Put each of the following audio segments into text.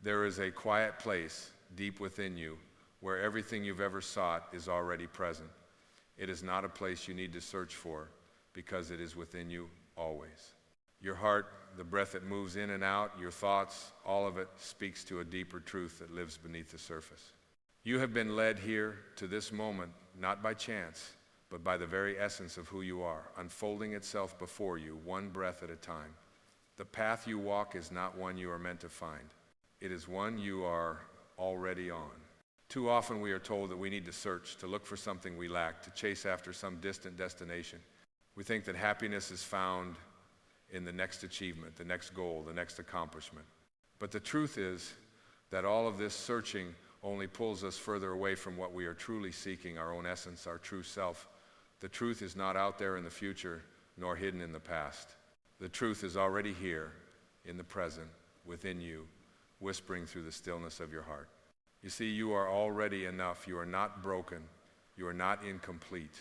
There is a quiet place deep within you where everything you've ever sought is already present. It is not a place you need to search for because it is within you always. Your heart, the breath that moves in and out, your thoughts, all of it speaks to a deeper truth that lives beneath the surface. You have been led here to this moment, not by chance, but by the very essence of who you are, unfolding itself before you, one breath at a time. The path you walk is not one you are meant to find. It is one you are already on. Too often we are told that we need to search, to look for something we lack, to chase after some distant destination. We think that happiness is found in the next achievement, the next goal, the next accomplishment. But the truth is that all of this searching only pulls us further away from what we are truly seeking, our own essence, our true self. The truth is not out there in the future, nor hidden in the past. The truth is already here, in the present, within you, whispering through the stillness of your heart. You see, you are already enough. You are not broken. You are not incomplete.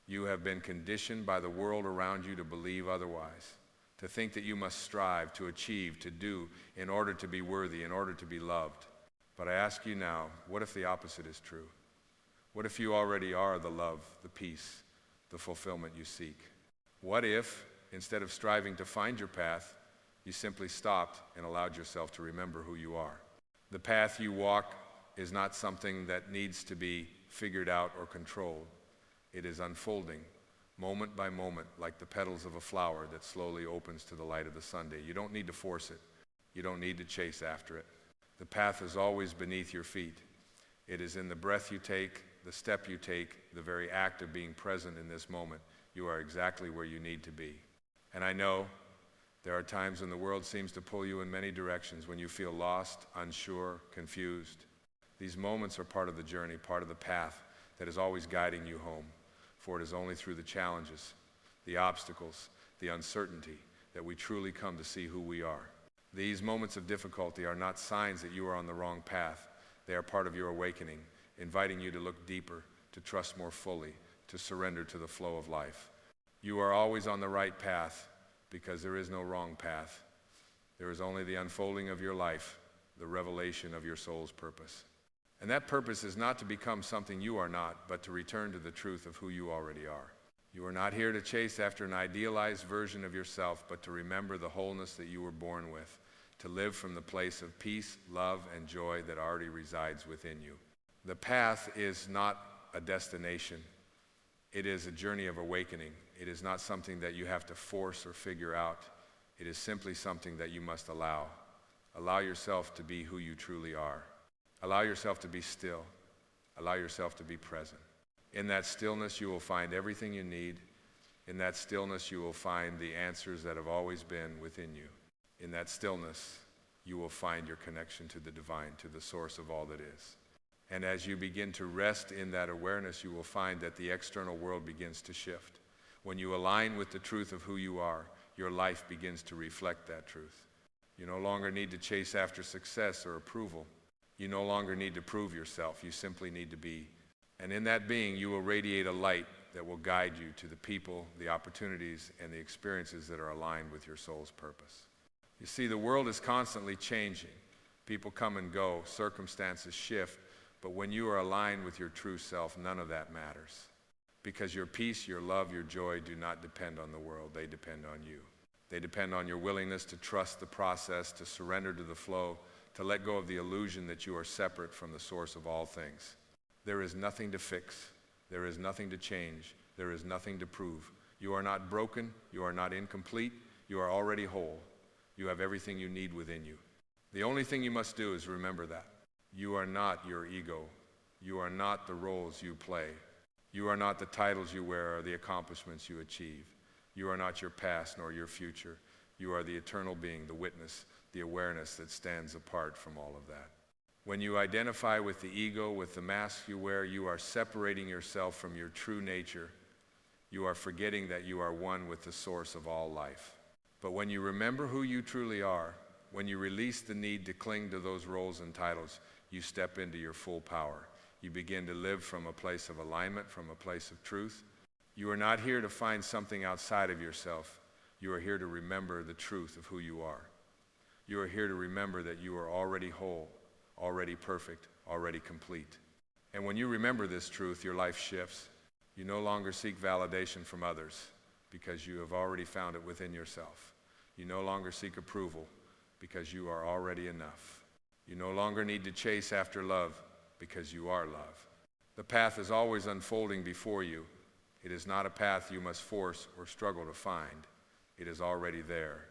You have been conditioned by the world around you to believe otherwise, to think that you must strive, to achieve, to do in order to be worthy, in order to be loved. But I ask you now, what if the opposite is true? What if you already are the love, the peace, the fulfillment you seek? What if, instead of striving to find your path, you simply stopped and allowed yourself to remember who you are? The path you walk is not something that needs to be figured out or controlled. It is unfolding, moment by moment, like the petals of a flower that slowly opens to the light of the Sunday. You don't need to force it. You don't need to chase after it. The path is always beneath your feet. It is in the breath you take, the step you take, the very act of being present in this moment. You are exactly where you need to be. And I know there are times when the world seems to pull you in many directions, when you feel lost, unsure, confused. These moments are part of the journey, part of the path that is always guiding you home. For it is only through the challenges, the obstacles, the uncertainty that we truly come to see who we are. These moments of difficulty are not signs that you are on the wrong path. They are part of your awakening, inviting you to look deeper, to trust more fully, to surrender to the flow of life. You are always on the right path because there is no wrong path. There is only the unfolding of your life, the revelation of your soul's purpose. And that purpose is not to become something you are not, but to return to the truth of who you already are. You are not here to chase after an idealized version of yourself, but to remember the wholeness that you were born with, to live from the place of peace, love, and joy that already resides within you. The path is not a destination. It is a journey of awakening. It is not something that you have to force or figure out. It is simply something that you must allow. Allow yourself to be who you truly are. Allow yourself to be still. Allow yourself to be present. In that stillness, you will find everything you need. In that stillness, you will find the answers that have always been within you. In that stillness, you will find your connection to the divine, to the source of all that is. And as you begin to rest in that awareness, you will find that the external world begins to shift. When you align with the truth of who you are, your life begins to reflect that truth. You no longer need to chase after success or approval. You no longer need to prove yourself. You simply need to be. And in that being, you will radiate a light that will guide you to the people, the opportunities, and the experiences that are aligned with your soul's purpose. You see, the world is constantly changing. People come and go, circumstances shift, but when you are aligned with your true self, none of that matters. Because your peace, your love, your joy do not depend on the world. They depend on you. They depend on your willingness to trust the process, to surrender to the flow, to let go of the illusion that you are separate from the source of all things. There is nothing to fix. There is nothing to change. There is nothing to prove. You are not broken. You are not incomplete. You are already whole. You have everything you need within you. The only thing you must do is remember that. You are not your ego. You are not the roles you play. You are not the titles you wear or the accomplishments you achieve. You are not your past nor your future. You are the eternal being, the witness, the awareness that stands apart from all of that. When you identify with the ego, with the mask you wear, you are separating yourself from your true nature. You are forgetting that you are one with the source of all life. But when you remember who you truly are, when you release the need to cling to those roles and titles, you step into your full power. You begin to live from a place of alignment, from a place of truth. You are not here to find something outside of yourself. You are here to remember the truth of who you are. You are here to remember that you are already whole, already perfect, already complete. And when you remember this truth, your life shifts. You no longer seek validation from others because you have already found it within yourself. You no longer seek approval because you are already enough. You no longer need to chase after love because you are love. The path is always unfolding before you. It is not a path you must force or struggle to find. It is already there,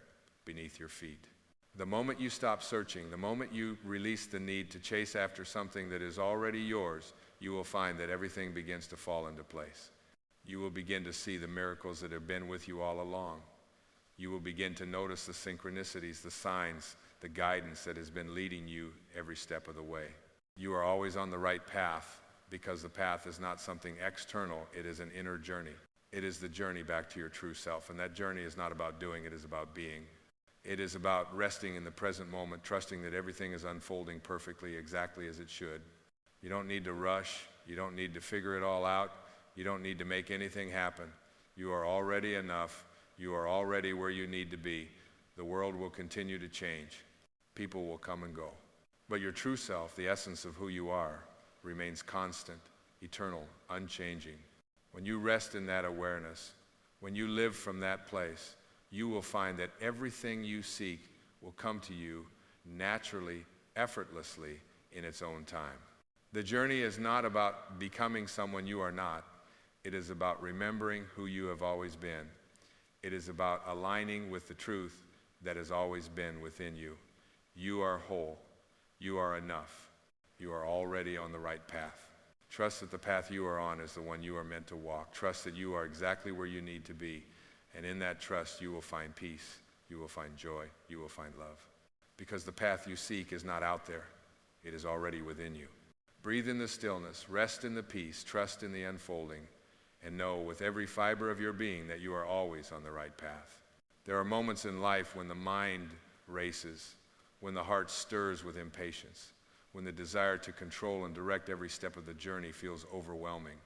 beneath your feet. The moment you stop searching, the moment you release the need to chase after something that is already yours, you will find that everything begins to fall into place. You will begin to see the miracles that have been with you all along. You will begin to notice the synchronicities, the signs, the guidance that has been leading you every step of the way. You are always on the right path because the path is not something external, it is an inner journey. It is the journey back to your true self, and that journey is not about doing, it is about being. It is about resting in the present moment, trusting that everything is unfolding perfectly, exactly as it should. You don't need to rush. You don't need to figure it all out. You don't need to make anything happen. You are already enough. You are already where you need to be. The world will continue to change. People will come and go. But your true self, the essence of who you are, remains constant, eternal, unchanging. When you rest in that awareness, when you live from that place, you will find that everything you seek will come to you naturally, effortlessly, in its own time. The journey is not about becoming someone you are not. It is about remembering who you have always been. It is about aligning with the truth that has always been within you. You are whole. You are enough. You are already on the right path. Trust that the path you are on is the one you are meant to walk. Trust that you are exactly where you need to be. And in that trust, you will find peace, you will find joy, you will find love. Because the path you seek is not out there, it is already within you. Breathe in the stillness, rest in the peace, trust in the unfolding, and know with every fiber of your being that you are always on the right path. There are moments in life when the mind races, when the heart stirs with impatience, when the desire to control and direct every step of the journey feels overwhelming.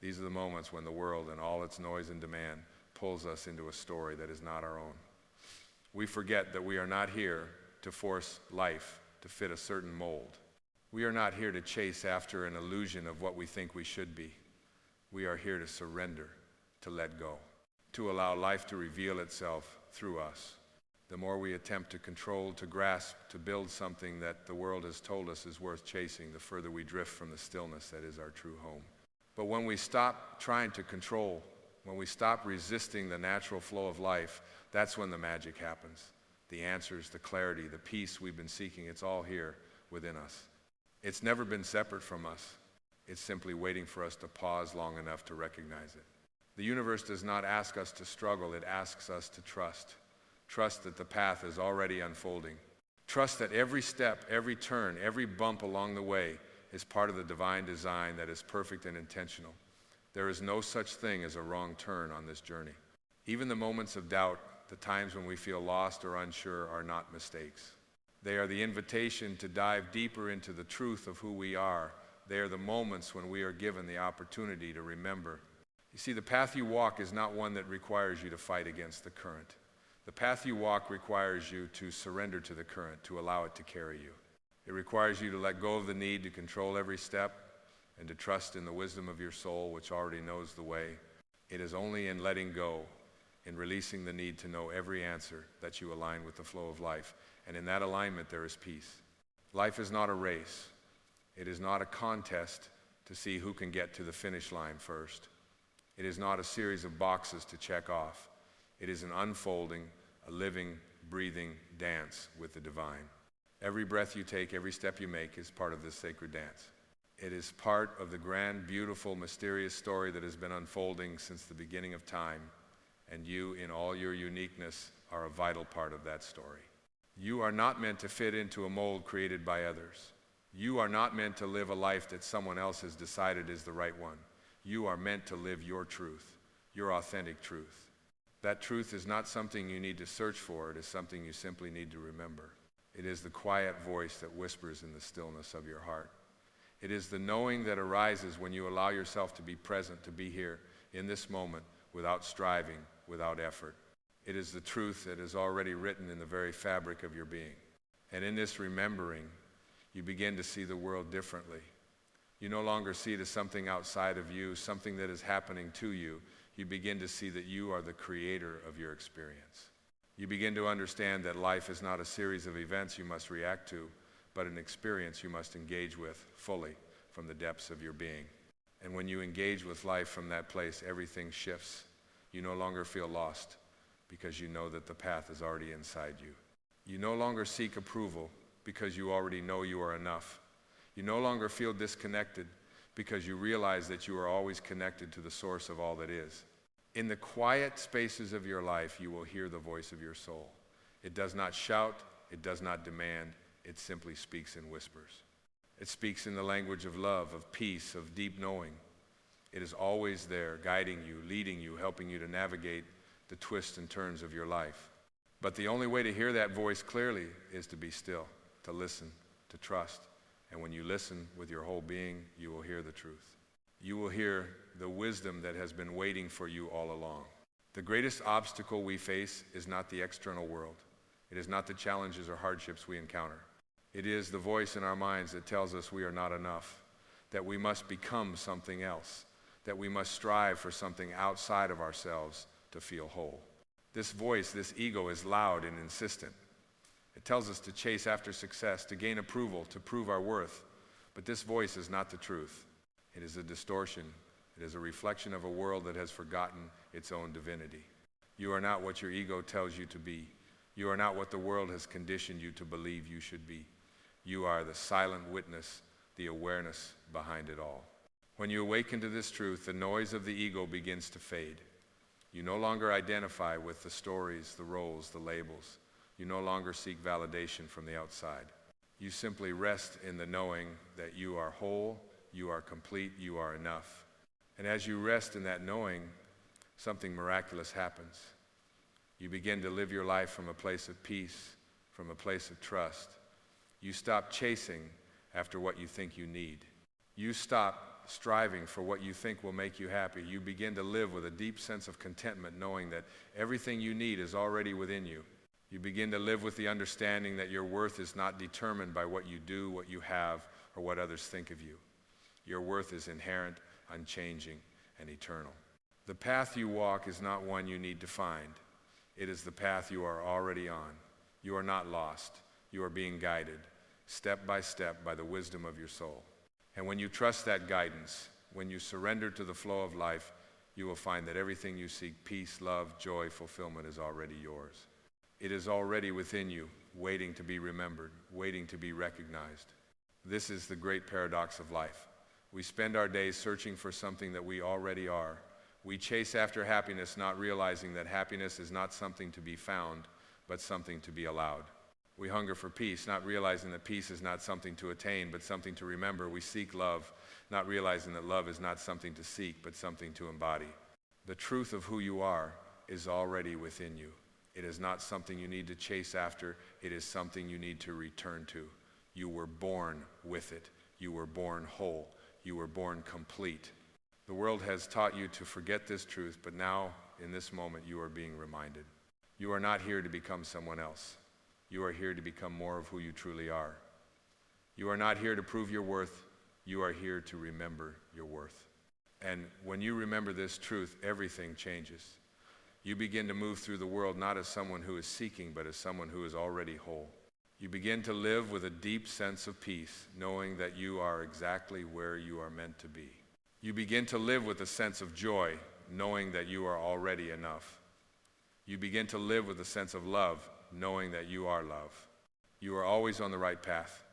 These are the moments when the world and all its noise and demand pulls us into a story that is not our own. We forget that we are not here to force life to fit a certain mold. We are not here to chase after an illusion of what we think we should be. We are here to surrender, to let go, to allow life to reveal itself through us. The more we attempt to control, to grasp, to build something that the world has told us is worth chasing, the further we drift from the stillness that is our true home. But when we stop trying to control, when we stop resisting the natural flow of life, that's when the magic happens. The answers, the clarity, the peace we've been seeking, it's all here within us. It's never been separate from us. It's simply waiting for us to pause long enough to recognize it. The universe does not ask us to struggle, it asks us to trust. Trust that the path is already unfolding. Trust that every step, every turn, every bump along the way is part of the divine design that is perfect and intentional. There is no such thing as a wrong turn on this journey. Even the moments of doubt, the times when we feel lost or unsure, are not mistakes. They are the invitation to dive deeper into the truth of who we are. They are the moments when we are given the opportunity to remember. You see, the path you walk is not one that requires you to fight against the current. The path you walk requires you to surrender to the current, to allow it to carry you. It requires you to let go of the need to control every step, and to trust in the wisdom of your soul, which already knows the way. It is only in letting go, in releasing the need to know every answer, that you align with the flow of life. And in that alignment, there is peace. Life is not a race. It is not a contest to see who can get to the finish line first. It is not a series of boxes to check off. It is an unfolding, a living, breathing dance with the divine. Every breath you take, every step you make is part of this sacred dance. It is part of the grand, beautiful, mysterious story that has been unfolding since the beginning of time, and you, in all your uniqueness, are a vital part of that story. You are not meant to fit into a mold created by others. You are not meant to live a life that someone else has decided is the right one. You are meant to live your truth, your authentic truth. That truth is not something you need to search for, it is something you simply need to remember. It is the quiet voice that whispers in the stillness of your heart. It is the knowing that arises when you allow yourself to be present, to be here in this moment without striving, without effort. It is the truth that is already written in the very fabric of your being. And in this remembering, you begin to see the world differently. You no longer see it as something outside of you, something that is happening to you. You begin to see that you are the creator of your experience. You begin to understand that life is not a series of events you must react to, but an experience you must engage with fully from the depths of your being. And when you engage with life from that place, everything shifts. You no longer feel lost because you know that the path is already inside you. You no longer seek approval because you already know you are enough. You no longer feel disconnected because you realize that you are always connected to the source of all that is. In the quiet spaces of your life, you will hear the voice of your soul. It does not shout, it does not demand, it simply speaks in whispers. It speaks in the language of love, of peace, of deep knowing. It is always there, guiding you, leading you, helping you to navigate the twists and turns of your life. But the only way to hear that voice clearly is to be still, to listen, to trust. And when you listen with your whole being, you will hear the truth. You will hear the wisdom that has been waiting for you all along. The greatest obstacle we face is not the external world. It is not the challenges or hardships we encounter. It is the voice in our minds that tells us we are not enough, that we must become something else, that we must strive for something outside of ourselves to feel whole. This voice, this ego, is loud and insistent. It tells us to chase after success, to gain approval, to prove our worth. But this voice is not the truth. It is a distortion. It is a reflection of a world that has forgotten its own divinity. You are not what your ego tells you to be. You are not what the world has conditioned you to believe you should be. You are the silent witness, the awareness behind it all. When you awaken to this truth, the noise of the ego begins to fade. You no longer identify with the stories, the roles, the labels. You no longer seek validation from the outside. You simply rest in the knowing that you are whole, you are complete, you are enough. And as you rest in that knowing, something miraculous happens. You begin to live your life from a place of peace, from a place of trust. You stop chasing after what you think you need. You stop striving for what you think will make you happy. You begin to live with a deep sense of contentment, knowing that everything you need is already within you. You begin to live with the understanding that your worth is not determined by what you do, what you have, or what others think of you. Your worth is inherent, unchanging, and eternal. The path you walk is not one you need to find. It is the path you are already on. You are not lost. You are being guided, step by the wisdom of your soul. And when you trust that guidance, when you surrender to the flow of life, you will find that everything you seek, peace, love, joy, fulfillment, is already yours. It is already within you, waiting to be remembered, waiting to be recognized. This is the great paradox of life. We spend our days searching for something that we already are. We chase after happiness, not realizing that happiness is not something to be found, but something to be allowed. We hunger for peace, not realizing that peace is not something to attain, but something to remember. We seek love, not realizing that love is not something to seek, but something to embody. The truth of who you are is already within you. It is not something you need to chase after. It is something you need to return to. You were born with it. You were born whole. You were born complete. The world has taught you to forget this truth, but now, in this moment, you are being reminded. You are not here to become someone else. You are here to become more of who you truly are. You are not here to prove your worth. You are here to remember your worth. And when you remember this truth, everything changes. You begin to move through the world not as someone who is seeking, but as someone who is already whole. You begin to live with a deep sense of peace, knowing that you are exactly where you are meant to be. You begin to live with a sense of joy, knowing that you are already enough. You begin to live with a sense of love, knowing that you are love. You are always on the right path,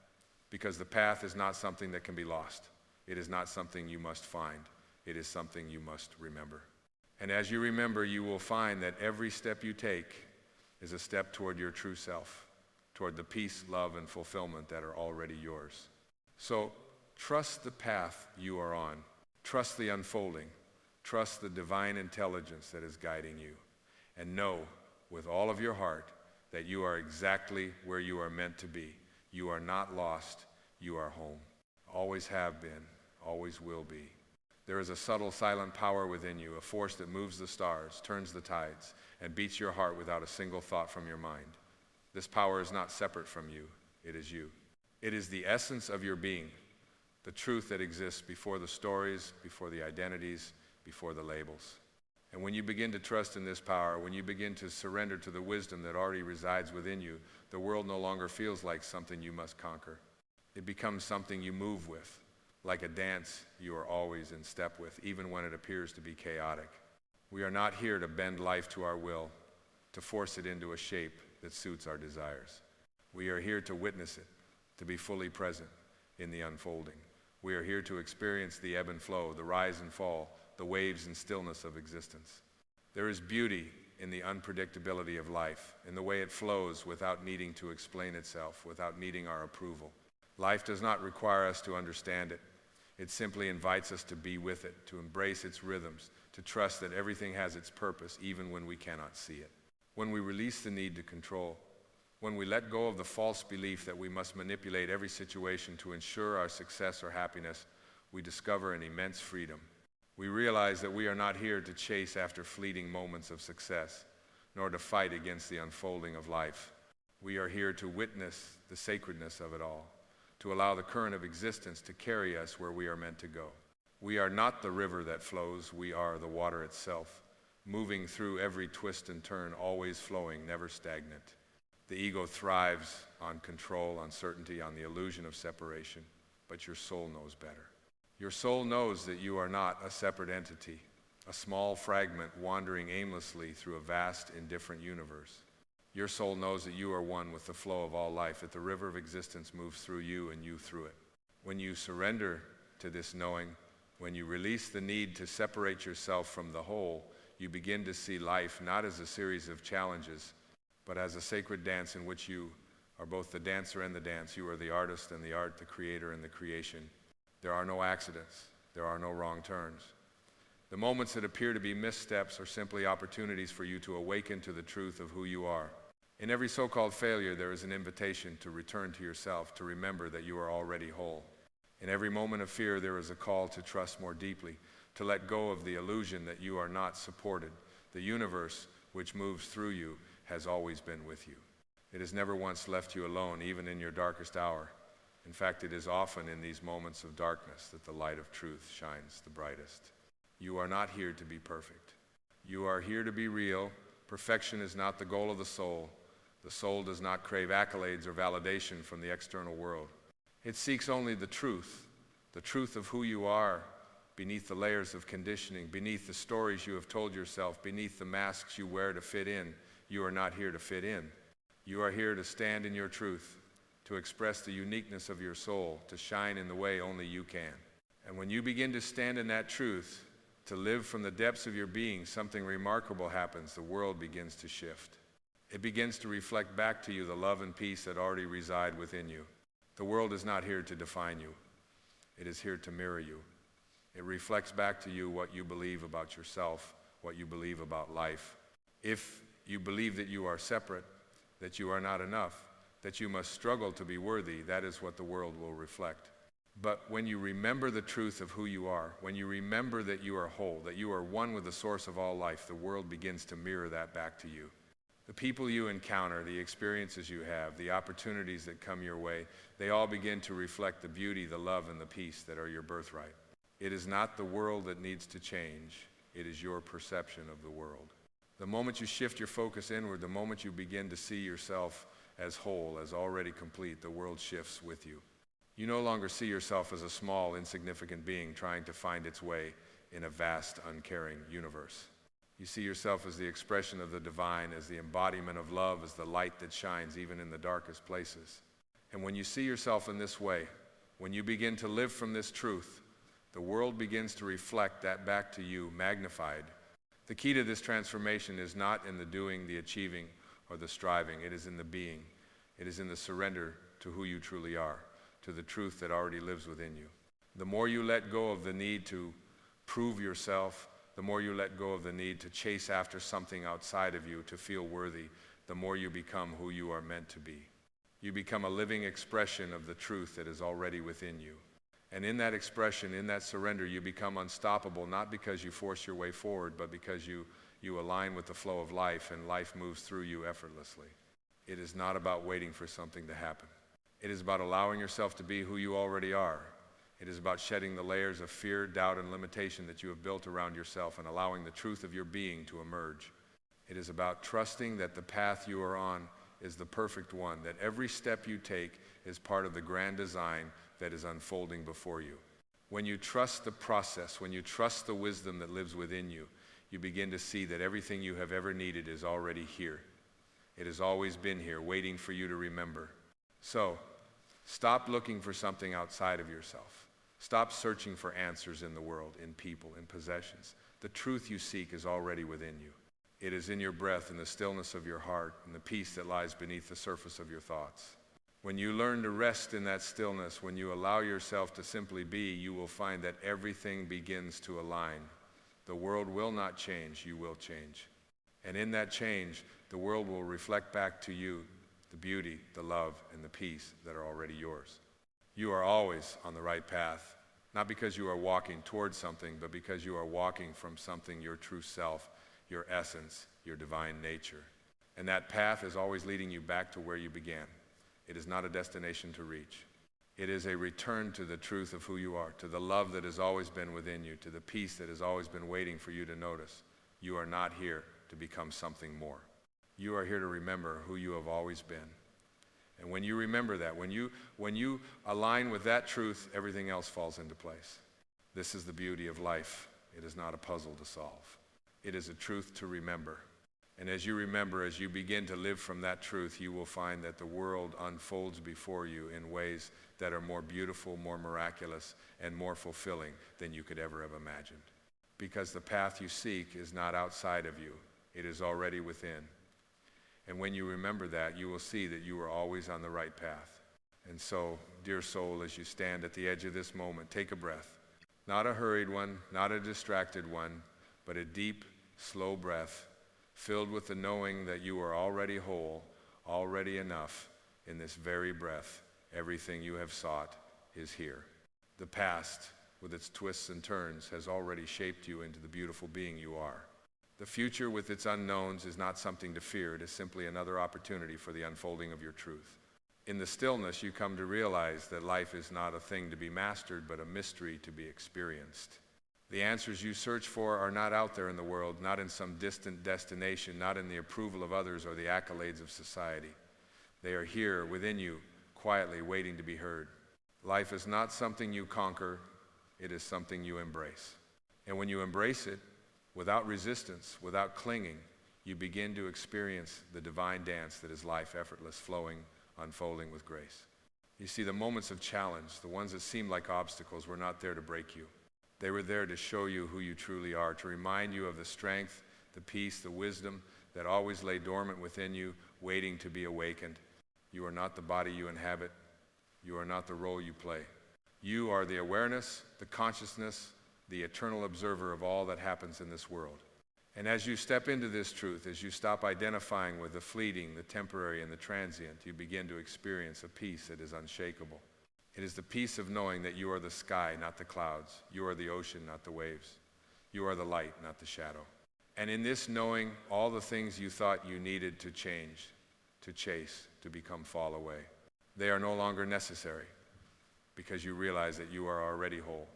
because the path is not something that can be lost. It is not something you must find. It is something you must remember. And as you remember, you will find that every step you take is a step toward your true self, toward the peace, love, and fulfillment that are already yours. So trust the path you are on. Trust the unfolding. Trust the divine intelligence that is guiding you. And know with all of your heart that you are exactly where you are meant to be. You are not lost. You are home. Always have been. Always will be. There is a subtle, silent power within you, a force that moves the stars, turns the tides, and beats your heart without a single thought from your mind. This power is not separate from you. It is you. It is the essence of your being, the truth that exists before the stories, before the identities, before the labels. And when you begin to trust in this power, when you begin to surrender to the wisdom that already resides within you, the world no longer feels like something you must conquer. It becomes something you move with, like a dance you are always in step with, even when it appears to be chaotic. We are not here to bend life to our will, to force it into a shape that suits our desires. We are here to witness it, to be fully present in the unfolding. We are here to experience the ebb and flow, the rise and fall, the waves and stillness of existence. There is beauty in the unpredictability of life, in the way it flows without needing to explain itself, without needing our approval. Life does not require us to understand it. It simply invites us to be with it, to embrace its rhythms, to trust that everything has its purpose even when we cannot see it. When we release the need to control, when we let go of the false belief that we must manipulate every situation to ensure our success or happiness, we discover an immense freedom. We realize that we are not here to chase after fleeting moments of success, nor to fight against the unfolding of life. We are here to witness the sacredness of it all, to allow the current of existence to carry us where we are meant to go. We are not the river that flows, we are the water itself, moving through every twist and turn, always flowing, never stagnant. The ego thrives on control, on certainty, on the illusion of separation, but your soul knows better. Your soul knows that you are not a separate entity, a small fragment wandering aimlessly through a vast, indifferent universe. Your soul knows that you are one with the flow of all life, that the river of existence moves through you and you through it. When you surrender to this knowing, when you release the need to separate yourself from the whole, you begin to see life not as a series of challenges, but as a sacred dance in which you are both the dancer and the dance. You are the artist and the art, the creator and the creation. There are no accidents. There are no wrong turns. The moments that appear to be missteps are simply opportunities for you to awaken to the truth of who you are. In every so-called failure, there is an invitation to return to yourself, to remember that you are already whole. In every moment of fear, there is a call to trust more deeply, to let go of the illusion that you are not supported. The universe, which moves through you, has always been with you. It has never once left you alone, even in your darkest hour. In fact, it is often in these moments of darkness that the light of truth shines the brightest. You are not here to be perfect. You are here to be real. Perfection is not the goal of the soul. The soul does not crave accolades or validation from the external world. It seeks only the truth of who you are, beneath the layers of conditioning, beneath the stories you have told yourself, beneath the masks you wear to fit in. You are not here to fit in. You are here to stand in your truth, to express the uniqueness of your soul, to shine in the way only you can. And when you begin to stand in that truth, to live from the depths of your being, something remarkable happens. The world begins to shift. It begins to reflect back to you the love and peace that already reside within you. The world is not here to define you. It is here to mirror you. It reflects back to you what you believe about yourself, what you believe about life. If you believe that you are separate, that you are not enough, that you must struggle to be worthy, that is what the world will reflect. But when you remember the truth of who you are, when you remember that you are whole, that you are one with the source of all life, the world begins to mirror that back to you. The people you encounter, the experiences you have, the opportunities that come your way, they all begin to reflect the beauty, the love, and the peace that are your birthright. It is not the world that needs to change. It is your perception of the world. The moment you shift your focus inward, the moment you begin to see yourself as whole, as already complete, the world shifts with you. You no longer see yourself as a small, insignificant being trying to find its way in a vast, uncaring universe. You see yourself as the expression of the divine, as the embodiment of love, as the light that shines even in the darkest places. And when you see yourself in this way, when you begin to live from this truth, the world begins to reflect that back to you, magnified. The key to this transformation is not in the doing, the achieving, or the striving. It is in the being. It is in the surrender to who you truly are, to the truth that already lives within you. The more you let go of the need to prove yourself, the more you let go of the need to chase after something outside of you to feel worthy, the more you become who you are meant to be. You become a living expression of the truth that is already within you. And in that expression, in that surrender, you become unstoppable, not because you force your way forward, but because you align with the flow of life and life moves through you effortlessly. It is not about waiting for something to happen. It is about allowing yourself to be who you already are. It is about shedding the layers of fear, doubt, and limitation that you have built around yourself and allowing the truth of your being to emerge. It is about trusting that the path you are on is the perfect one, that every step you take is part of the grand design that is unfolding before you. When you trust the process, when you trust the wisdom that lives within you, you begin to see that everything you have ever needed is already here. It has always been here, waiting for you to remember. So, stop looking for something outside of yourself. Stop searching for answers in the world, in people, in possessions. The truth you seek is already within you. It is in your breath, in the stillness of your heart, and the peace that lies beneath the surface of your thoughts. When you learn to rest in that stillness, when you allow yourself to simply be, you will find that everything begins to align. The world will not change, you will change. And in that change, the world will reflect back to you the beauty, the love, and the peace that are already yours. You are always on the right path, not because you are walking towards something, but because you are walking from something, your true self, your essence, your divine nature. And that path is always leading you back to where you began. It is not a destination to reach. It is a return to the truth of who you are, to the love that has always been within you, to the peace that has always been waiting for you to notice. You are not here to become something more. You are here to remember who you have always been. And when you remember that, when you align with that truth, everything else falls into place. This is the beauty of life. It is not a puzzle to solve. It is a truth to remember. And as you remember, as you begin to live from that truth, you will find that the world unfolds before you in ways that are more beautiful, more miraculous, and more fulfilling than you could ever have imagined. Because the path you seek is not outside of you. It is already within. And when you remember that, you will see that you are always on the right path. And so, dear soul, as you stand at the edge of this moment, take a breath. Not a hurried one, not a distracted one, but a deep, slow breath filled with the knowing that you are already whole, already enough. In this very breath, everything you have sought is here. The past, with its twists and turns, has already shaped you into the beautiful being you are. The future with its unknowns is not something to fear. It is simply another opportunity for the unfolding of your truth. In the stillness, you come to realize that life is not a thing to be mastered, but a mystery to be experienced. The answers you search for are not out there in the world, not in some distant destination, not in the approval of others or the accolades of society. They are here within you, quietly waiting to be heard. Life is not something you conquer, it is something you embrace. And when you embrace it, without resistance, without clinging, you begin to experience the divine dance that is life, effortless, flowing, unfolding with grace. You see, the moments of challenge, the ones that seem like obstacles, were not there to break you. They were there to show you who you truly are, to remind you of the strength, the peace, the wisdom that always lay dormant within you, waiting to be awakened. You are not the body you inhabit. You are not the role you play. You are the awareness, the consciousness, the eternal observer of all that happens in this world. And as you step into this truth, as you stop identifying with the fleeting, the temporary, and the transient, you begin to experience a peace that is unshakable. It is the peace of knowing that you are the sky, not the clouds. You are the ocean, not the waves. You are the light, not the shadow. And in this knowing, all the things you thought you needed to change, to chase, to become fall away, they are no longer necessary because you realize that you are already whole.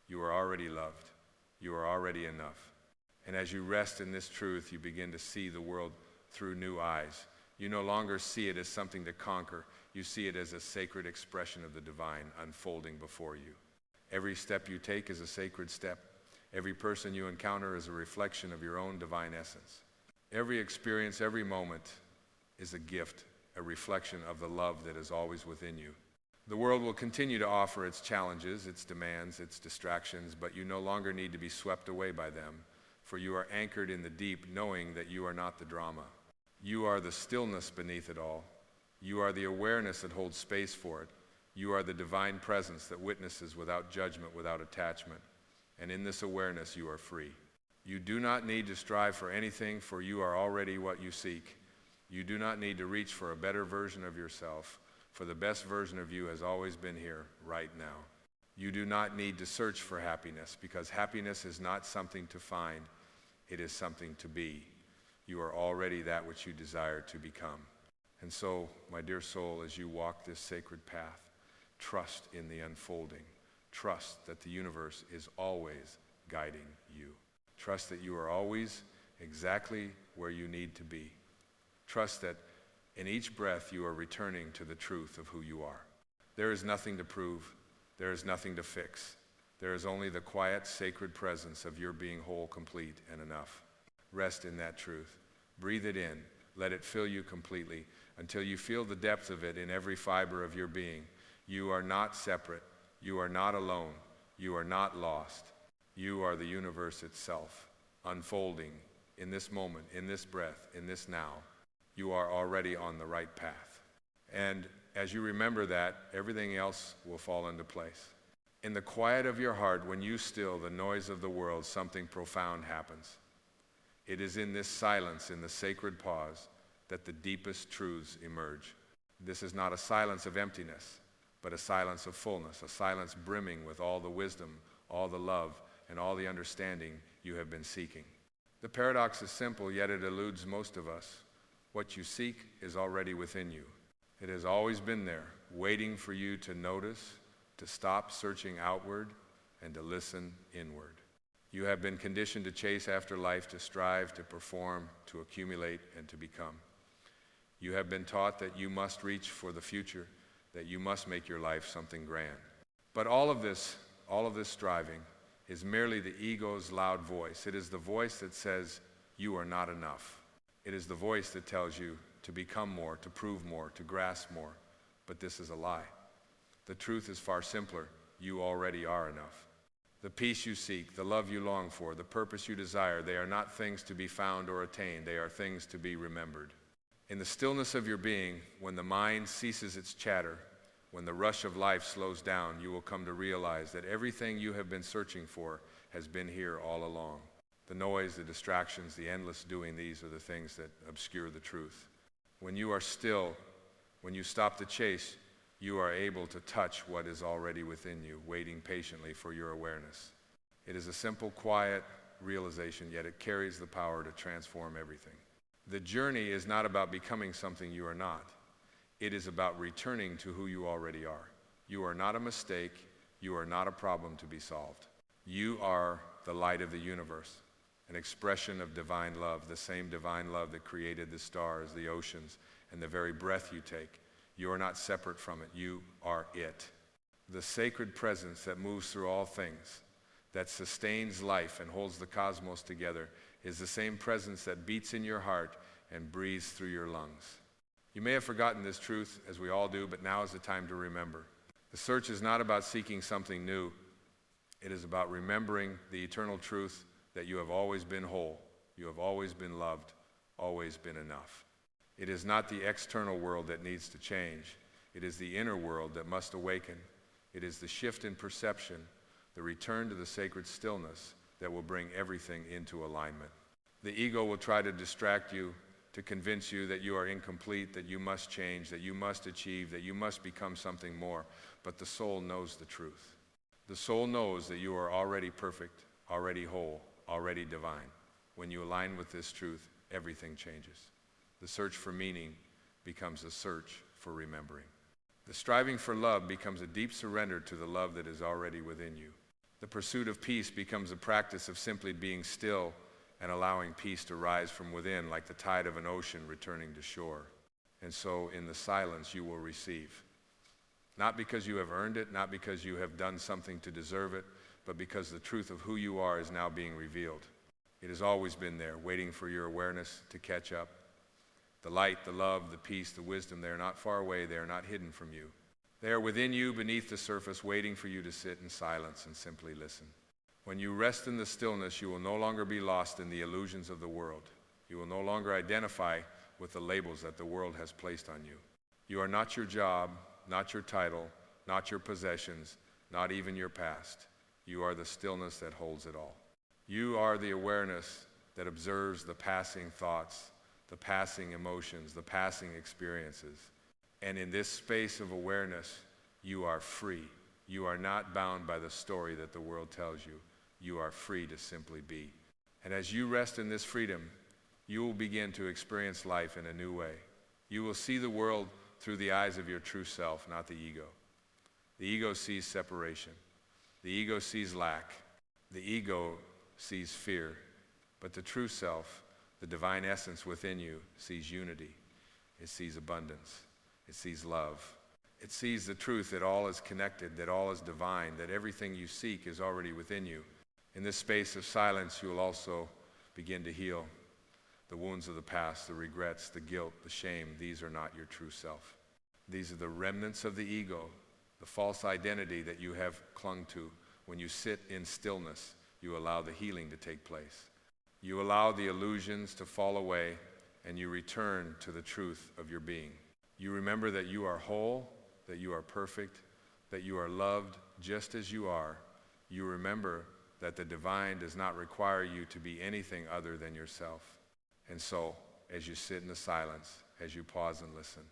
You are already loved. You are already enough. And as you rest in this truth, you begin to see the world through new eyes. You no longer see it as something to conquer. You see it as a sacred expression of the divine unfolding before you. Every step you take is a sacred step. Every person you encounter is a reflection of your own divine essence. Every experience, every moment is a gift, a reflection of the love that is always within you. The world will continue to offer its challenges, its demands, its distractions, but you no longer need to be swept away by them, for you are anchored in the deep, knowing that you are not the drama. You are the stillness beneath it all. You are the awareness that holds space for it. You are the divine presence that witnesses without judgment, without attachment. And in this awareness, you are free. You do not need to strive for anything, for you are already what you seek. You do not need to reach for a better version of yourself, for the best version of you has always been here, right now. You do not need to search for happiness, because happiness is not something to find, it is something to be. You are already that which you desire to become. And so, my dear soul, as you walk this sacred path, trust in the unfolding. Trust that the universe is always guiding you. Trust that you are always exactly where you need to be. Trust that in each breath you are returning to the truth of who you are. There is nothing to prove. There is nothing to fix. There is only the quiet, sacred presence of your being whole, complete, and enough. Rest in that truth. Breathe it in. Let it fill you completely until you feel the depth of it in every fiber of your being. You are not separate. You are not alone. You are not lost. You are the universe itself, unfolding in this moment, in this breath, in this now. You are already on the right path. And as you remember that, everything else will fall into place. In the quiet of your heart, when you still the noise of the world, something profound happens. It is in this silence, in the sacred pause, that the deepest truths emerge. This is not a silence of emptiness, but a silence of fullness, a silence brimming with all the wisdom, all the love, and all the understanding you have been seeking. The paradox is simple, yet it eludes most of us. What you seek is already within you. It has always been there, waiting for you to notice, to stop searching outward, and to listen inward. You have been conditioned to chase after life, to strive, to perform, to accumulate, and to become. You have been taught that you must reach for the future, that you must make your life something grand. But all of this striving is merely the ego's loud voice. It is the voice that says you are not enough. It is the voice that tells you to become more, to prove more, to grasp more. But this is a lie. The truth is far simpler. You already are enough. The peace you seek, the love you long for, the purpose you desire, they are not things to be found or attained. They are things to be remembered. In the stillness of your being, when the mind ceases its chatter, when the rush of life slows down, you will come to realize that everything you have been searching for has been here all along. The noise, the distractions, the endless doing, these are the things that obscure the truth. When you are still, when you stop the chase, you are able to touch what is already within you, waiting patiently for your awareness. It is a simple, quiet realization, yet it carries the power to transform everything. The journey is not about becoming something you are not. It is about returning to who you already are. You are not a mistake. You are not a problem to be solved. You are the light of the universe, an expression of divine love, the same divine love that created the stars, the oceans, and the very breath you take. You are not separate from it. You are it. The sacred presence that moves through all things, that sustains life and holds the cosmos together, is the same presence that beats in your heart and breathes through your lungs. You may have forgotten this truth, as we all do, but now is the time to remember. The search is not about seeking something new. It is about remembering the eternal truth that you have always been whole, you have always been loved, always been enough. It is not the external world that needs to change. It is the inner world that must awaken. It is the shift in perception, the return to the sacred stillness that will bring everything into alignment. The ego will try to distract you, to convince you that you are incomplete, that you must change, that you must achieve, that you must become something more. But the soul knows the truth. The soul knows that you are already perfect, already whole, already divine. When you align with this truth, everything changes. The search for meaning becomes a search for remembering. The striving for love becomes a deep surrender to the love that is already within you. The pursuit of peace becomes a practice of simply being still and allowing peace to rise from within like the tide of an ocean returning to shore. And so in the silence you will receive. Not because you have earned it, not because you have done something to deserve it, but because the truth of who you are is now being revealed. It has always been there, waiting for your awareness to catch up. The light, the love, the peace, the wisdom, they are not far away, they are not hidden from you. They are within you, beneath the surface, waiting for you to sit in silence and simply listen. When you rest in the stillness, you will no longer be lost in the illusions of the world. You will no longer identify with the labels that the world has placed on you. You are not your job, not your title, not your possessions, not even your past. You are the stillness that holds it all. You are the awareness that observes the passing thoughts, the passing emotions, the passing experiences. And in this space of awareness, you are free. You are not bound by the story that the world tells you. You are free to simply be. And as you rest in this freedom, you will begin to experience life in a new way. You will see the world through the eyes of your true self, not the ego. The ego sees separation. The ego sees lack. The ego sees fear. But the true self, the divine essence within you, sees unity. It sees abundance. It sees love. It sees the truth that all is connected, that all is divine, that everything you seek is already within you. In this space of silence, you will also begin to heal the wounds of the past, the regrets, the guilt, the shame. These are not your true self. These are the remnants of the ego, the false identity that you have clung to. When you sit in stillness, you allow the healing to take place. You allow the illusions to fall away, and you return to the truth of your being. You remember that you are whole, that you are perfect, that you are loved just as you are. You remember that the divine does not require you to be anything other than yourself. And so, as you sit in the silence, as you pause and listen,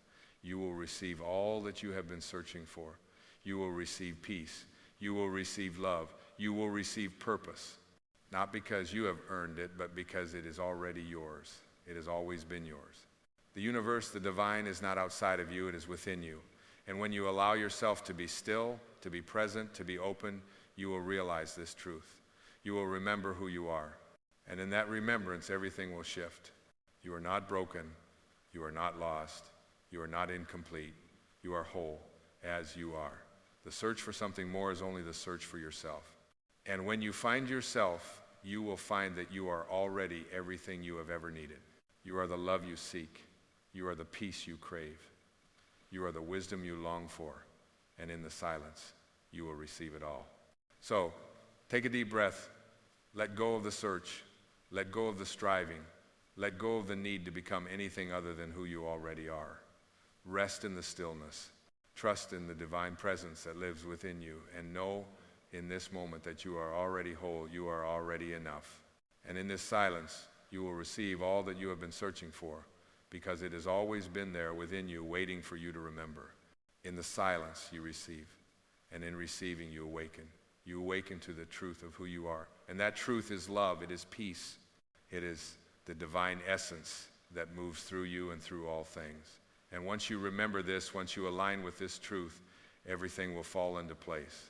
you will receive all that you have been searching for. You will receive peace. You will receive love. You will receive purpose. Not because you have earned it, but because it is already yours. It has always been yours. The universe, the divine, is not outside of you, it is within you. And when you allow yourself to be still, to be present, to be open, you will realize this truth. You will remember who you are. And in that remembrance, everything will shift. You are not broken. You are not lost. You are not incomplete. You are whole, as you are. The search for something more is only the search for yourself. And when you find yourself, you will find that you are already everything you have ever needed. You are the love you seek. You are the peace you crave. You are the wisdom you long for. And in the silence, you will receive it all. So, take a deep breath. Let go of the search. Let go of the striving. Let go of the need to become anything other than who you already are. Rest in the stillness. Trust in the divine presence that lives within you, and know in this moment that you are already whole, you are already enough. And in this silence, you will receive all that you have been searching for, because it has always been there within you, waiting for you to remember. In the silence, you receive, and in receiving, you awaken. You awaken to the truth of who you are. And that truth is love. It is peace. It is the divine essence that moves through you and through all things. And once you remember this, once you align with this truth, everything will fall into place.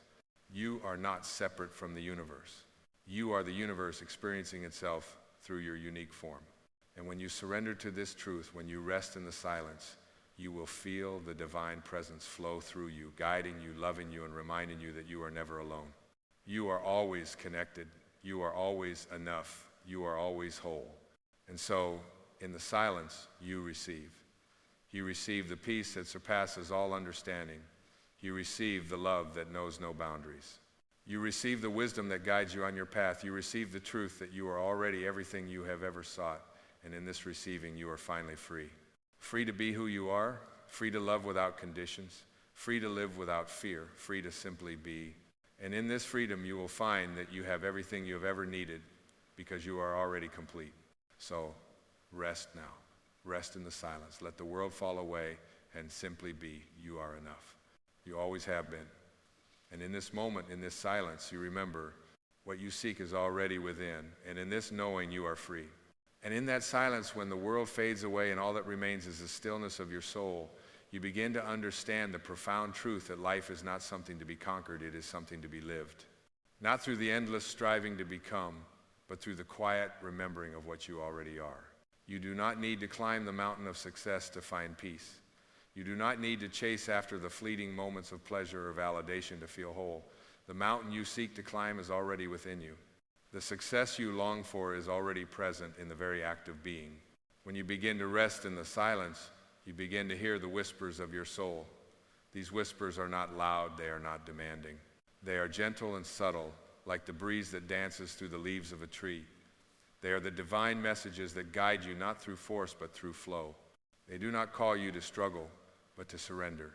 You are not separate from the universe. You are the universe experiencing itself through your unique form. And when you surrender to this truth, when you rest in the silence, you will feel the divine presence flow through you, guiding you, loving you, and reminding you that you are never alone. You are always connected. You are always enough. You are always whole. And so, in the silence, you receive. You receive the peace that surpasses all understanding. You receive the love that knows no boundaries. You receive the wisdom that guides you on your path. You receive the truth that you are already everything you have ever sought. And in this receiving, you are finally free. Free to be who you are, free to love without conditions, free to live without fear, free to simply be. And in this freedom, you will find that you have everything you have ever needed, because you are already complete. So rest now. Rest in the silence. Let the world fall away and simply be. You are enough. You always have been. And in this moment, in this silence, you remember what you seek is already within. And in this knowing, you are free. And in that silence, when the world fades away and all that remains is the stillness of your soul, you begin to understand the profound truth that life is not something to be conquered, it is something to be lived. Not through the endless striving to become, but through the quiet remembering of what you already are. You do not need to climb the mountain of success to find peace. You do not need to chase after the fleeting moments of pleasure or validation to feel whole. The mountain you seek to climb is already within you. The success you long for is already present in the very act of being. When you begin to rest in the silence, you begin to hear the whispers of your soul. These whispers are not loud, they are not demanding. They are gentle and subtle, like the breeze that dances through the leaves of a tree. They are the divine messages that guide you not through force, but through flow. They do not call you to struggle, but to surrender.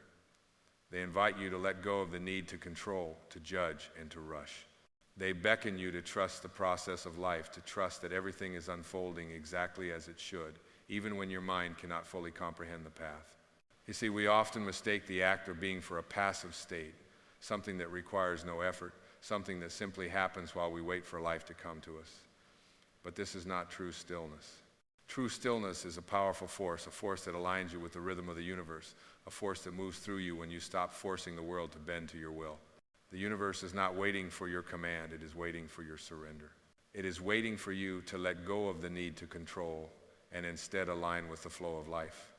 They invite you to let go of the need to control, to judge, and to rush. They beckon you to trust the process of life, to trust that everything is unfolding exactly as it should, even when your mind cannot fully comprehend the path. You see, we often mistake the act of being for a passive state, something that requires no effort, something that simply happens while we wait for life to come to us. But this is not true stillness. True stillness is a powerful force, a force that aligns you with the rhythm of the universe, a force that moves through you when you stop forcing the world to bend to your will. The universe is not waiting for your command, it is waiting for your surrender. It is waiting for you to let go of the need to control and instead align with the flow of life.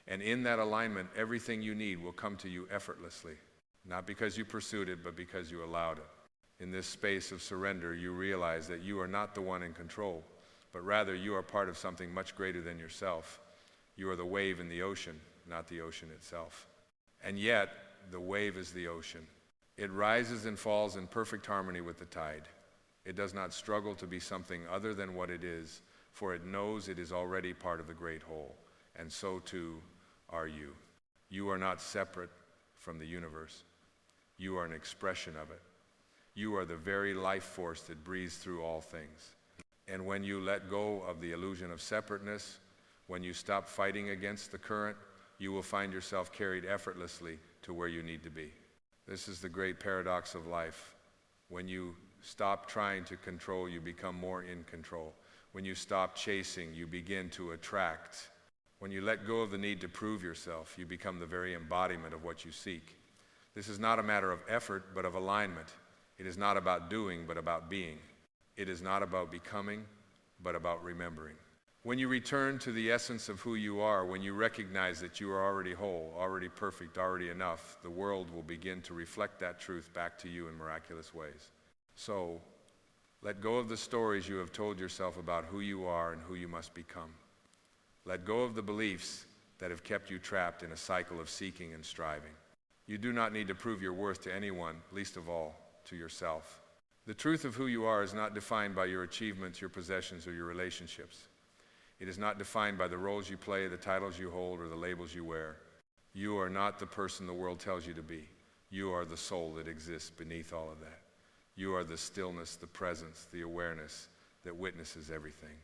And in that alignment, everything you need will come to you effortlessly, not because you pursued it, but because you allowed it. In this space of surrender, you realize that you are not the one in control, but rather you are part of something much greater than yourself. You are the wave in the ocean, not the ocean itself. And yet, the wave is the ocean. It rises and falls in perfect harmony with the tide. It does not struggle to be something other than what it is, for it knows it is already part of the great whole, and so too are you. You are not separate from the universe. You are an expression of it. You are the very life force that breathes through all things. And when you let go of the illusion of separateness, when you stop fighting against the current, you will find yourself carried effortlessly to where you need to be. This is the great paradox of life. When you stop trying to control, you become more in control. When you stop chasing, you begin to attract. When you let go of the need to prove yourself, you become the very embodiment of what you seek. This is not a matter of effort, but of alignment. It is not about doing, but about being. It is not about becoming, but about remembering. When you return to the essence of who you are, when you recognize that you are already whole, already perfect, already enough, the world will begin to reflect that truth back to you in miraculous ways. So, let go of the stories you have told yourself about who you are and who you must become. Let go of the beliefs that have kept you trapped in a cycle of seeking and striving. You do not need to prove your worth to anyone, least of all to yourself. The truth of who you are is not defined by your achievements, your possessions, or your relationships. It is not defined by the roles you play, the titles you hold, or the labels you wear. You are not the person the world tells you to be. You are the soul that exists beneath all of that. You are the stillness, the presence, the awareness that witnesses everything.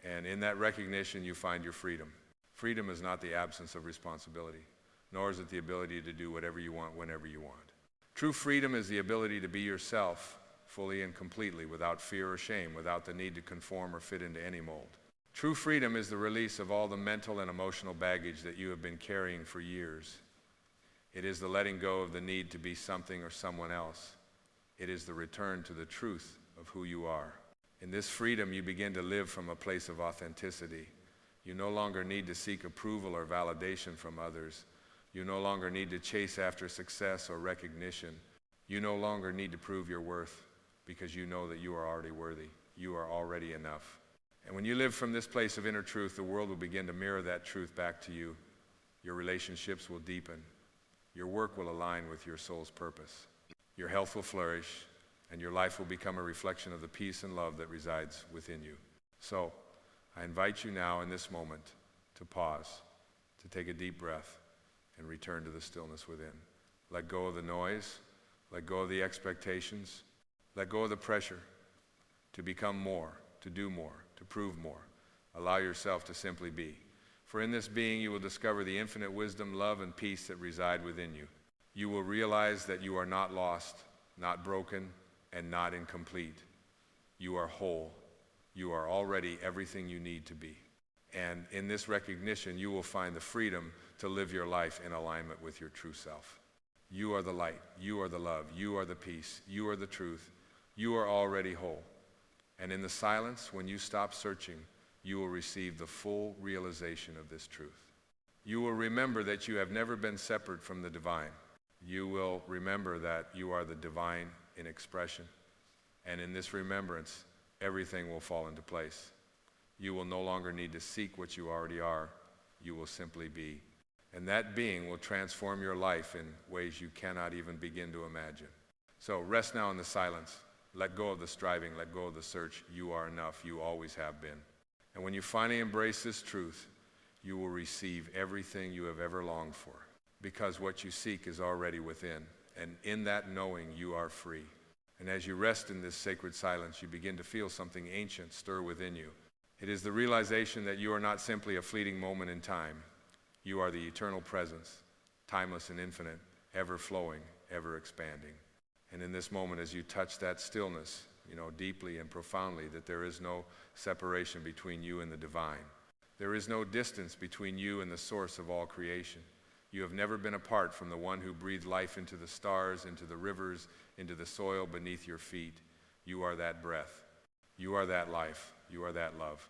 And in that recognition, you find your freedom. Freedom is not the absence of responsibility, nor is it the ability to do whatever you want, whenever you want. True freedom is the ability to be yourself fully and completely, without fear or shame, without the need to conform or fit into any mold. True freedom is the release of all the mental and emotional baggage that you have been carrying for years. It is the letting go of the need to be something or someone else. It is the return to the truth of who you are. In this freedom, you begin to live from a place of authenticity. You no longer need to seek approval or validation from others. You no longer need to chase after success or recognition. You no longer need to prove your worth because you know that you are already worthy. You are already enough. And when you live from this place of inner truth, the world will begin to mirror that truth back to you. Your relationships will deepen. Your work will align with your soul's purpose. Your health will flourish, and your life will become a reflection of the peace and love that resides within you. So, I invite you now in this moment to pause, to take a deep breath, and return to the stillness within. Let go of the noise, let go of the expectations, let go of the pressure to become more, to do more, to prove more. Allow yourself to simply be. For in this being, you will discover the infinite wisdom, love, and peace that reside within you. You will realize that you are not lost, not broken, and not incomplete. You are whole. You are already everything you need to be. And in this recognition, you will find the freedom to live your life in alignment with your true self. You are the light. You are the love. You are the peace. You are the truth. You are already whole. And in the silence, when you stop searching, you will receive the full realization of this truth. You will remember that you have never been separate from the divine. You will remember that you are the divine in expression. And in this remembrance, everything will fall into place. You will no longer need to seek what you already are. You will simply be. And that being will transform your life in ways you cannot even begin to imagine. So rest now in the silence. Let go of the striving. Let go of the search. You are enough. You always have been. And when you finally embrace this truth, you will receive everything you have ever longed for, because what you seek is already within. And in that knowing, you are free. And as you rest in this sacred silence, you begin to feel something ancient stir within you. It is the realization that you are not simply a fleeting moment in time. You are the eternal presence, timeless and infinite, ever flowing, ever expanding. And in this moment, as you touch that stillness, you know deeply and profoundly that there is no separation between you and the divine. There is no distance between you and the source of all creation. You have never been apart from the one who breathed life into the stars, into the rivers, into the soil beneath your feet. You are that breath. You are that life. You are that love.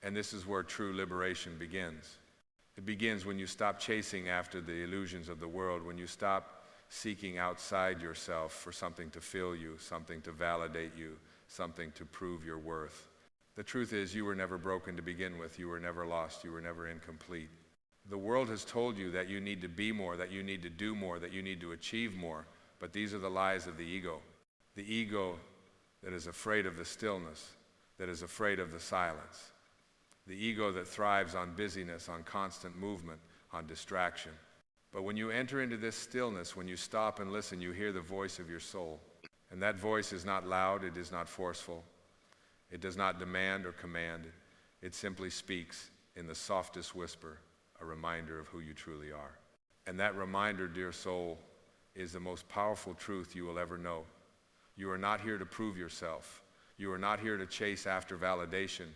And this is where true liberation begins. It begins when you stop chasing after the illusions of the world, when you stop seeking outside yourself for something to fill you, something to validate you, something to prove your worth. The truth is, you were never broken to begin with. You were never lost. You were never incomplete. The world has told you that you need to be more, that you need to do more, that you need to achieve more, but these are the lies of the ego. The ego that is afraid of the stillness, that is afraid of the silence. The ego that thrives on busyness, on constant movement, on distraction. But when you enter into this stillness, when you stop and listen, you hear the voice of your soul. And that voice is not loud, it is not forceful. It does not demand or command. It simply speaks in the softest whisper, a reminder of who you truly are. And that reminder, dear soul, is the most powerful truth you will ever know. You are not here to prove yourself. You are not here to chase after validation.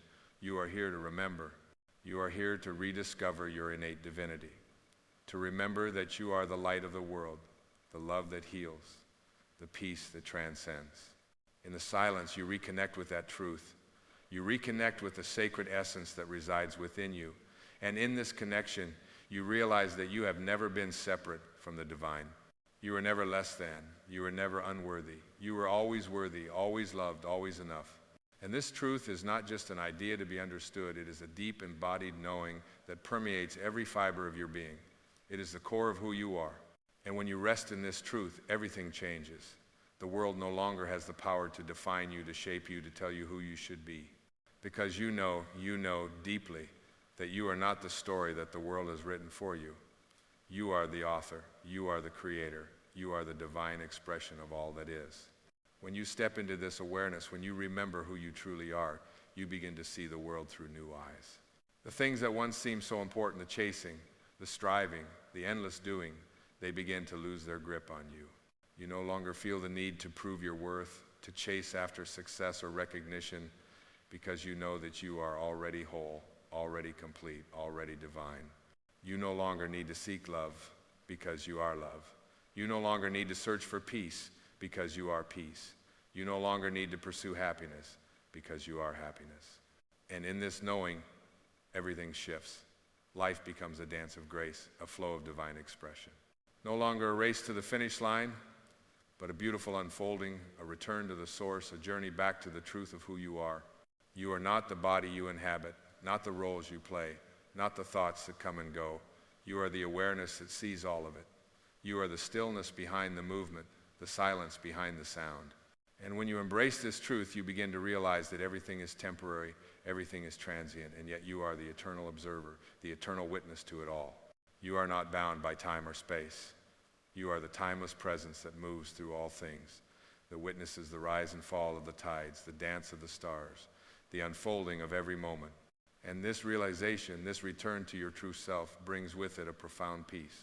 You are here to remember. You are here to rediscover your innate divinity. To remember that you are the light of the world, the love that heals, the peace that transcends. In the silence, you reconnect with that truth. You reconnect with the sacred essence that resides within you. And in this connection, you realize that you have never been separate from the divine. You were never less than. You were never unworthy. You were always worthy, always loved, always enough. And this truth is not just an idea to be understood. It is a deep embodied knowing that permeates every fiber of your being. It is the core of who you are. And when you rest in this truth, everything changes. The world no longer has the power to define you, to shape you, to tell you who you should be. Because you know deeply that you are not the story that the world has written for you. You are the author. You are the creator. You are the divine expression of all that is. When you step into this awareness, when you remember who you truly are, you begin to see the world through new eyes. The things that once seemed so important, the chasing, the striving, the endless doing, they begin to lose their grip on you. You no longer feel the need to prove your worth, to chase after success or recognition, because you know that you are already whole, already complete, already divine. You no longer need to seek love because you are love. You no longer need to search for peace because you are peace. You no longer need to pursue happiness because you are happiness. And in this knowing, everything shifts. Life becomes a dance of grace, a flow of divine expression. No longer a race to the finish line, but a beautiful unfolding, a return to the source, a journey back to the truth of who you are. You are not the body you inhabit, not the roles you play, not the thoughts that come and go. You are the awareness that sees all of it. You are the stillness behind the movement, the silence behind the sound. And when you embrace this truth, you begin to realize that everything is temporary, everything is transient, and yet you are the eternal observer, the eternal witness to it all. You are not bound by time or space. You are the timeless presence that moves through all things, that witnesses the rise and fall of the tides, the dance of the stars, the unfolding of every moment. And this realization, this return to your true self, brings with it a profound peace.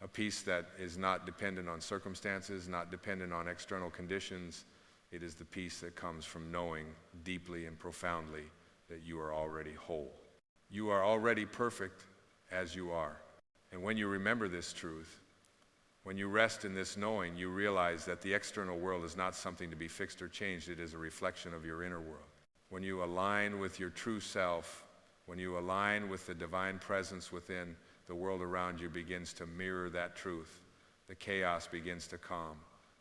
A peace that is not dependent on circumstances, not dependent on external conditions. It is the peace that comes from knowing deeply and profoundly that you are already whole. You are already perfect as you are. And when you remember this truth, when you rest in this knowing, you realize that the external world is not something to be fixed or changed. It is a reflection of your inner world. When you align with your true self, when you align with the divine presence within, the world around you begins to mirror that truth. The chaos begins to calm.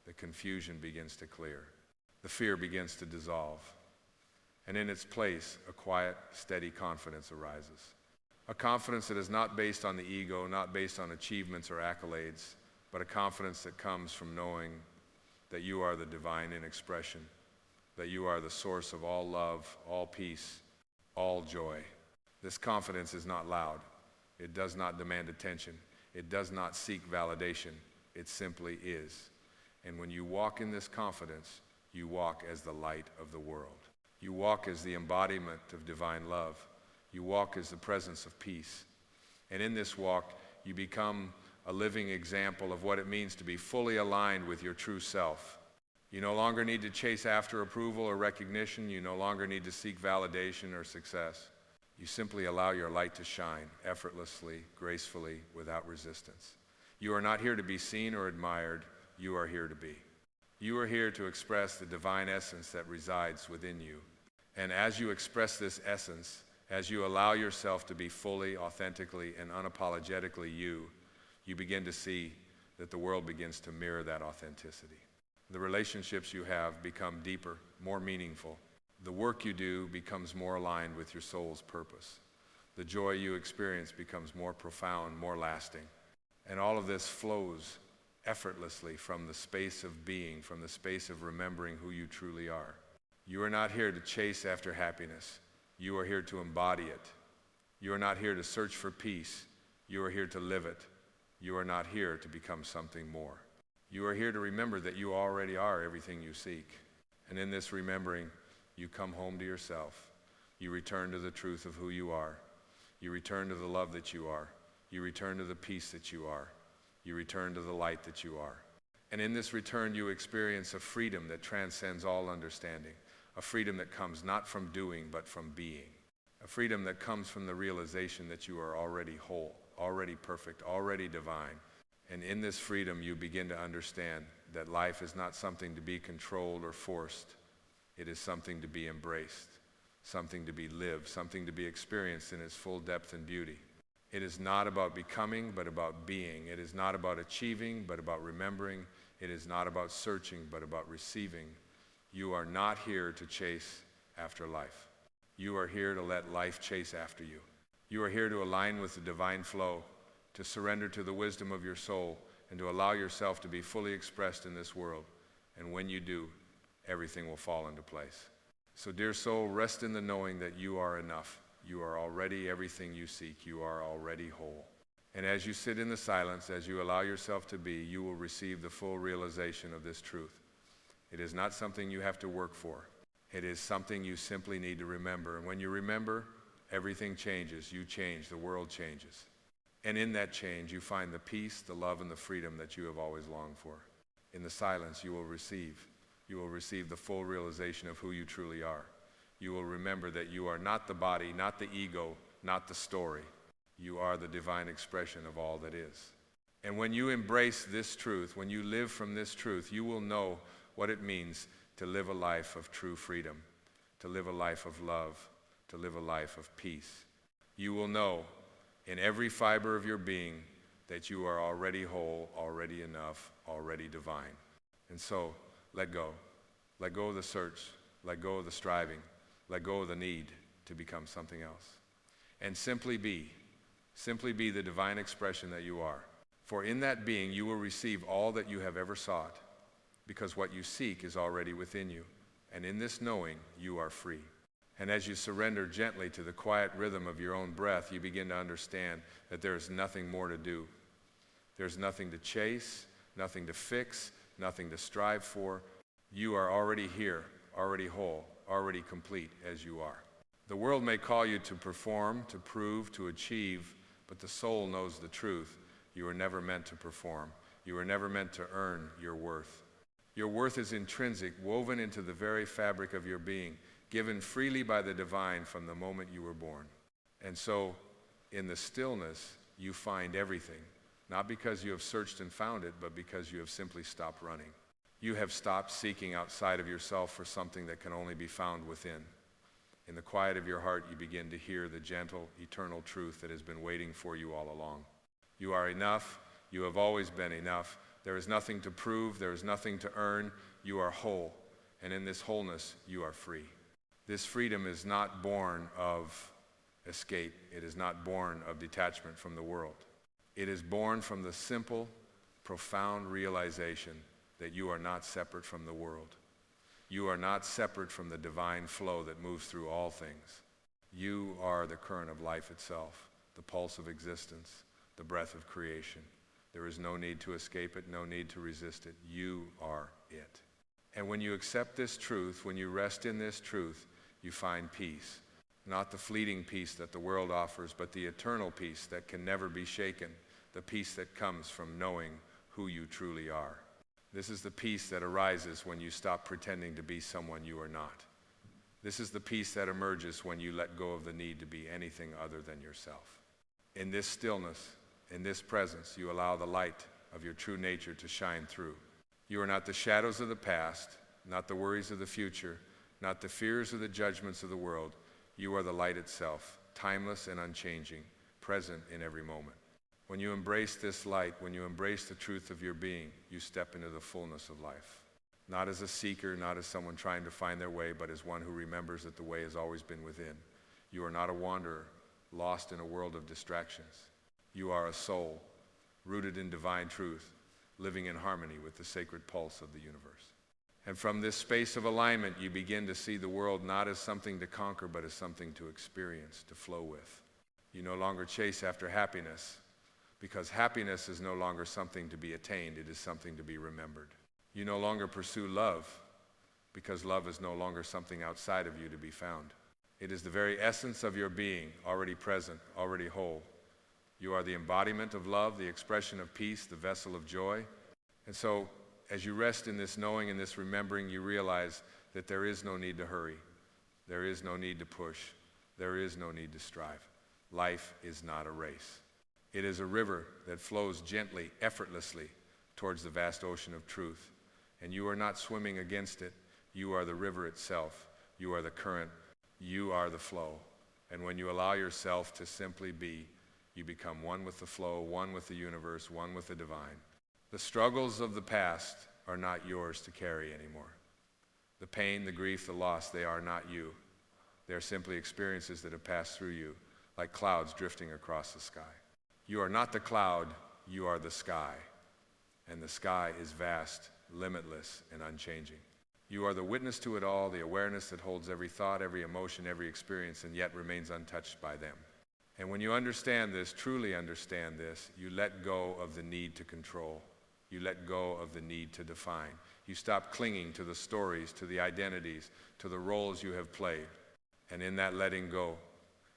The confusion begins to clear. The fear begins to dissolve. And in its place, a quiet, steady confidence arises. A confidence that is not based on the ego, not based on achievements or accolades, but a confidence that comes from knowing that you are the divine in expression, that you are the source of all love, all peace, all joy. This confidence is not loud. It does not demand attention. It does not seek validation. It simply is. And when you walk in this confidence, you walk as the light of the world. You walk as the embodiment of divine love. You walk as the presence of peace. And in this walk, you become a living example of what it means to be fully aligned with your true self. You no longer need to chase after approval or recognition. You no longer need to seek validation or success. You simply allow your light to shine effortlessly, gracefully, without resistance. You are not here to be seen or admired. You are here to be. You are here to express the divine essence that resides within you. And as you express this essence, as you allow yourself to be fully, authentically, and unapologetically you, you begin to see that the world begins to mirror that authenticity. The relationships you have become deeper, more meaningful. The work you do becomes more aligned with your soul's purpose. The joy you experience becomes more profound, more lasting. And all of this flows effortlessly from the space of being, from the space of remembering who you truly are. You are not here to chase after happiness. You are here to embody it. You are not here to search for peace. You are here to live it. You are not here to become something more. You are here to remember that you already are everything you seek. And in this remembering, you come home to yourself. You return to the truth of who you are. You return to the love that you are. You return to the peace that you are. You return to the light that you are. And in this return, you experience a freedom that transcends all understanding, a freedom that comes not from doing, but from being, a freedom that comes from the realization that you are already whole, already perfect, already divine. And in this freedom, you begin to understand that life is not something to be controlled or forced. It is something to be embraced, something to be lived, something to be experienced in its full depth and beauty. It is not about becoming, but about being. It is not about achieving, but about remembering. It is not about searching, but about receiving. You are not here to chase after life. You are here to let life chase after you. You are here to align with the divine flow, to surrender to the wisdom of your soul, and to allow yourself to be fully expressed in this world. And when you do, everything will fall into place. So, dear soul, rest in the knowing that you are enough. You are already everything you seek. You are already whole. And as you sit in the silence, as you allow yourself to be, you will receive the full realization of this truth. It is not something you have to work for. It is something you simply need to remember. And when you remember, everything changes. You change. The world changes. And in that change, you find the peace, the love, and the freedom that you have always longed for. In the silence, you will receive. You will receive the full realization of who you truly are. You will remember that you are not the body, not the ego, not the story. You are the divine expression of all that is. And when you embrace this truth, when you live from this truth, you will know what it means to live a life of true freedom, to live a life of love, to live a life of peace. You will know in every fiber of your being that you are already whole, already enough, already divine. And so, let go. Let go of the search. Let go of the striving. Let go of the need to become something else. And simply be the divine expression that you are. For in that being, you will receive all that you have ever sought, because what you seek is already within you. And in this knowing, you are free. And as you surrender gently to the quiet rhythm of your own breath, you begin to understand that there is nothing more to do. There's nothing to chase, nothing to fix, nothing to strive for. You are already here, already whole, already complete as you are. The world may call you to perform, to prove, to achieve, but the soul knows the truth. You were never meant to perform. You were never meant to earn your worth. Your worth is intrinsic, woven into the very fabric of your being, given freely by the divine from the moment you were born. And so, in the stillness, you find everything, not because you have searched and found it, but because you have simply stopped running. You have stopped seeking outside of yourself for something that can only be found within. In the quiet of your heart, you begin to hear the gentle, eternal truth that has been waiting for you all along. You are enough. You have always been enough. There is nothing to prove. There is nothing to earn. You are whole. And in this wholeness, you are free. This freedom is not born of escape. It is not born of detachment from the world. It is born from the simple, profound realization that you are not separate from the world. You are not separate from the divine flow that moves through all things. You are the current of life itself, the pulse of existence, the breath of creation. There is no need to escape it, no need to resist it. You are it. And when you accept this truth, when you rest in this truth, you find peace. Not the fleeting peace that the world offers, but the eternal peace that can never be shaken, the peace that comes from knowing who you truly are. This is the peace that arises when you stop pretending to be someone you are not. This is the peace that emerges when you let go of the need to be anything other than yourself. In this stillness, in this presence, you allow the light of your true nature to shine through. You are not the shadows of the past, not the worries of the future, not the fears or the judgments of the world. You are the light itself, timeless and unchanging, present in every moment. When you embrace this light, when you embrace the truth of your being, you step into the fullness of life. Not as a seeker, not as someone trying to find their way, but as one who remembers that the way has always been within. You are not a wanderer, lost in a world of distractions. You are a soul, rooted in divine truth, living in harmony with the sacred pulse of the universe. And from this space of alignment, you begin to see the world not as something to conquer, but as something to experience, to flow with. You no longer chase after happiness, because happiness is no longer something to be attained, it is something to be remembered. You no longer pursue love, because love is no longer something outside of you to be found. It is the very essence of your being, already present, already whole. You are the embodiment of love, the expression of peace, the vessel of joy. And so, as you rest in this knowing and this remembering, you realize that there is no need to hurry. There is no need to push. There is no need to strive. Life is not a race. It is a river that flows gently, effortlessly towards the vast ocean of truth. And you are not swimming against it. You are the river itself. You are the current. You are the flow. And when you allow yourself to simply be, you become one with the flow, one with the universe, one with the divine. The struggles of the past are not yours to carry anymore. The pain, the grief, the loss, they are not you. They are simply experiences that have passed through you, like clouds drifting across the sky. You are not the cloud, you are the sky. And the sky is vast, limitless, and unchanging. You are the witness to it all, the awareness that holds every thought, every emotion, every experience, and yet remains untouched by them. And when you understand this, truly understand this, you let go of the need to control. You let go of the need to define. You stop clinging to the stories, to the identities, to the roles you have played. And in that letting go,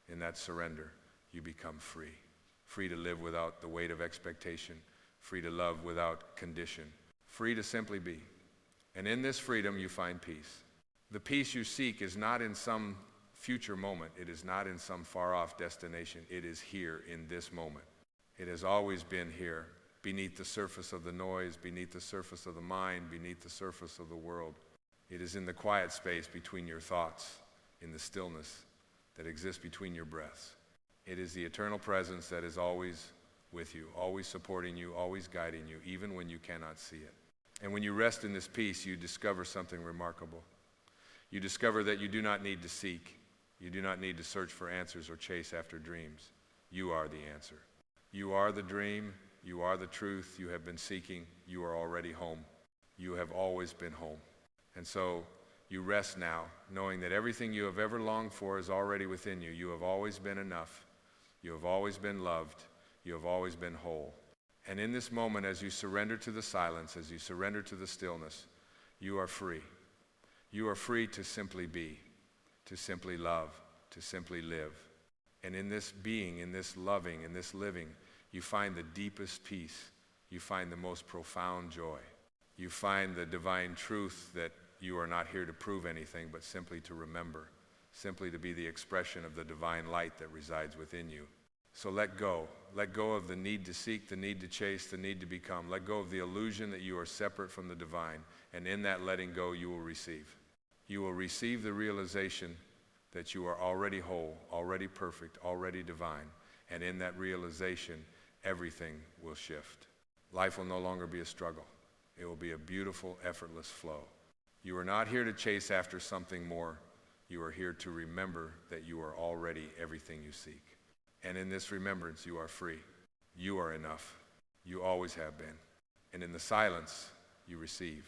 in that surrender, you become free. Free to live without the weight of expectation. Free to love without condition. Free to simply be. And in this freedom, you find peace. The peace you seek is not in some future moment. It is not in some far-off destination. It is here in this moment. It has always been here, beneath the surface of the noise, beneath the surface of the mind, beneath the surface of the world. It is in the quiet space between your thoughts, in the stillness that exists between your breaths. It is the eternal presence that is always with you, always supporting you, always guiding you, even when you cannot see it. And when you rest in this peace, you discover something remarkable. You discover that you do not need to seek. You do not need to search for answers or chase after dreams. You are the answer. You are the dream. You are the truth you have been seeking. You are already home. You have always been home. And so you rest now, knowing that everything you have ever longed for is already within you. You have always been enough. You have always been loved. You have always been whole. And in this moment, as you surrender to the silence, as you surrender to the stillness, you are free. You are free to simply be, to simply love, to simply live. And in this being, in this loving, in this living, you find the deepest peace. You find the most profound joy. You find the divine truth that you are not here to prove anything, but simply to remember, simply to be the expression of the divine light that resides within you. So let go. Let go of the need to seek, the need to chase, the need to become. Let go of the illusion that you are separate from the divine. And in that letting go, you will receive. You will receive the realization that you are already whole, already perfect, already divine. And in that realization, everything will shift. Life will no longer be a struggle. It will be a beautiful, effortless flow. You are not here to chase after something more. You are here to remember that you are already everything you seek. And in this remembrance, you are free. You are enough. You always have been. And in the silence, you receive.